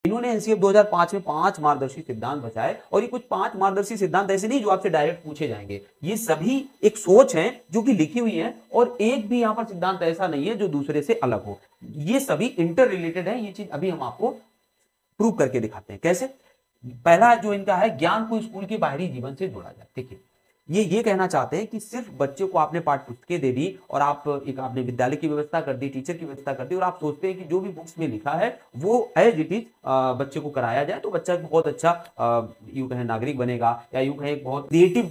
इन्होंने एनसीएफ 2005 में 5 मार्गदर्शी सिद्धांत बताए, और ये कुछ 5 मार्गदर्शी सिद्धांत ऐसे नहीं जो आपसे डायरेक्ट पूछे जाएंगे, ये सभी एक सोच है जो कि लिखी हुई है, और एक भी यहाँ पर सिद्धांत ऐसा नहीं है जो दूसरे से अलग हो। ये सभी इंटर रिलेटेड है। ये चीज अभी हम आपको प्रूव करके दिखाते हैं। कैसे? पहला जो इनका है, ज्ञान को स्कूल के बाहरी जीवन से जोड़ा जाए। देखिए, ये कहना चाहते हैं कि सिर्फ बच्चे को आपने पाठ्य पुस्तकें दे दी, और आपने विद्यालय की व्यवस्था कर दी, टीचर की व्यवस्था कर दी, और आप सोचते हैं कि जो भी बुक्स में लिखा है वो एज इट इज बच्चे को कराया जाए तो बच्चा बहुत अच्छा यूं कहें नागरिक बनेगा, या यूं कहें बहुत क्रिएटिव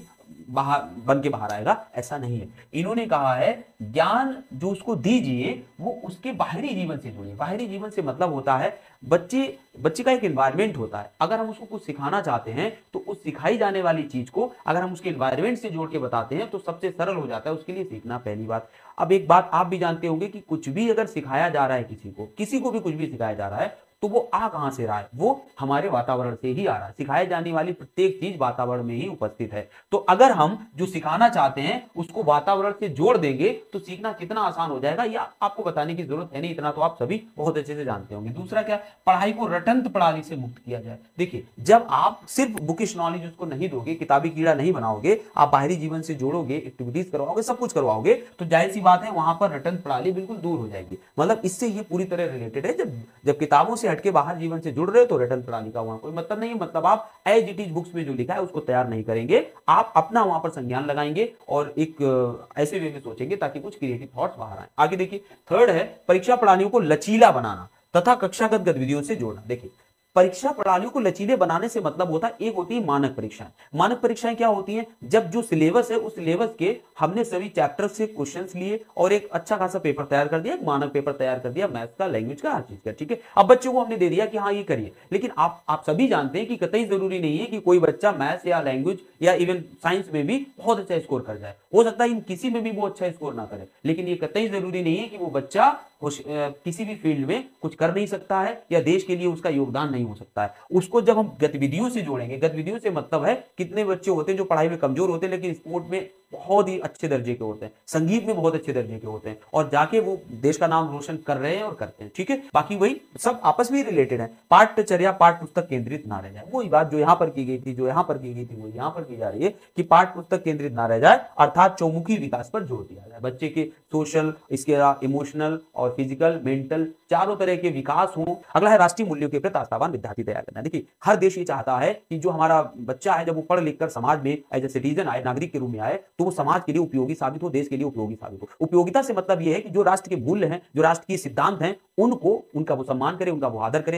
बन के बाहर आएगा। ऐसा नहीं है। इन्होंने कहा है ज्ञान जो उसको दीजिए वो उसके बाहरी जीवन से जोड़िए। बाहरी जीवन से मतलब होता है बच्चे का एक एनवायरनमेंट होता है। अगर हम उसको कुछ सिखाना चाहते हैं तो उस सिखाई जाने वाली चीज को अगर हम उसके एनवायरनमेंट से जोड़ के बताते हैं तो सबसे सरल हो जाता है उसके लिए सीखना। पहली बात। अब एक बात आप भी जानते होंगे कि कुछ भी अगर सिखाया जा रहा है, किसी को भी कुछ भी सिखाया जा रहा है, तो वो आ कहां से रहा है? वो हमारे वातावरण से ही आ रहा है। सिखाई जाने वाली प्रत्येक चीज वातावरण में ही उपस्थित है। तो अगर हम जो सिखाना चाहते हैं उसको वातावरण से जोड़ देंगे तो सीखना कितना आसान हो जाएगा, या आपको बताने की जरूरत है नहीं, इतना तो आप सभी बहुत अच्छे से जानते होंगे। दूसरा क्या? पढ़ाई को रटंत प्रणाली से मुक्त किया जाए। देखिए, जब आप सिर्फ बुकिश नॉलेज उसको नहीं दोगे, किताबी कीड़ा नहीं बनाओगे, आप बाहरी जीवन से जोड़ोगे, एक्टिविटीज करवाओगे, सब कुछ करवाओगे, तो जाहिर सी बात है वहां पर रटंत प्रणाली बिल्कुल दूर हो जाएगी। मतलब इससे ये पूरी तरह रिलेटेड है। जब किताबों से हटके बाहर जीवन से जुड़ रहे हो तो रटन प्रणाली का वहां कोई मतलब नहीं है। मतलब आप एज इट इज बुक्स में जो लिखा है उसको तैयार नहीं करेंगे, आप अपना वहां पर संज्ञान लगाएंगे और एक ऐसे वे में सोचेंगे ताकि कुछ क्रिएटिव थॉट्स बाहर आए। आगे देखिए, थर्ड है परीक्षा प्रणालियों को लचीला बनाना तथा कक्षागत गतिविधियों से जोड़ना। देखिए, परीक्षा प्रणालियों को लचीले बनाने से मतलब होता है, एक होती है मानक परीक्षाएं। मानक परीक्षाएं क्या होती हैं? जब जो सिलेबस है उस सिलेबस के हमने सभी चैप्टर से क्वेश्चंस लिए और एक अच्छा खासा पेपर तैयार कर दिया, एक मानक पेपर तैयार कर दिया, मैथ्स का, लैंग्वेज का, हर चीज का। ठीक है, अब बच्चों को हमने दे दिया कि हाँ ये करिए। लेकिन आप सभी जानते हैं कि कतई जरूरी नहीं है कि कोई बच्चा मैथ्स या लैंग्वेज या इवन साइंस में भी बहुत अच्छा स्कोर कर जाए। हो सकता है इन किसी में भी वो अच्छा स्कोर ना करे, लेकिन ये कतई जरूरी नहीं है कि वो बच्चा किसी भी फील्ड में कुछ कर नहीं सकता है या देश के लिए उसका योगदान नहीं हो सकता है। उसको जब हम गतिविधियों से जोड़ेंगे, गतिविधियों से मतलब है कितने बच्चे होते हैं जो पढ़ाई में कमजोर होते हैं लेकिन स्पोर्ट में बहुत ही अच्छे दर्जे के होते हैं, संगीत में बहुत अच्छे दर्जे के होते हैं, और जाके वो देश का नाम रोशन कर रहे हैं और करते हैं। ठीक है, बाकी वही सब आपस में रिलेटेड है। पाठ्यचर्या पाठ पुस्तक केंद्रित ना रह जाए। वही बात जो यहाँ पर की गई थी, जो यहाँ पर की गई थी, वो यहाँ पर की जा रही है कि पाठ पुस्तक केंद्रित ना रह जाए, अर्थात चौमुखी विकास पर जोर दिया जाए। बच्चे के सोशल, इसके इमोशनल और फिजिकल, मेंटल, चारों तरह के विकास हो। अगला है राष्ट्रीय मूल्यों के प्रति आस्थावान विद्यार्थी तैयार करना। देखिए, हर देश ये चाहता है कि जो हमारा बच्चा है जब वो पढ़ लिख कर समाज में एज ए सिटीजन आए, नागरिक के रूप में आए, तो वो समाज के लिए उपयोगी साबित हो, देश के लिए उपयोगी साबित हो। उपयोगिता से मतलब ये है कि जो राष्ट्र के मूल्य हैं, जो राष्ट्र के सिद्धांत हैं, उनका वो सम्मान करे, उनका वो आदर करे।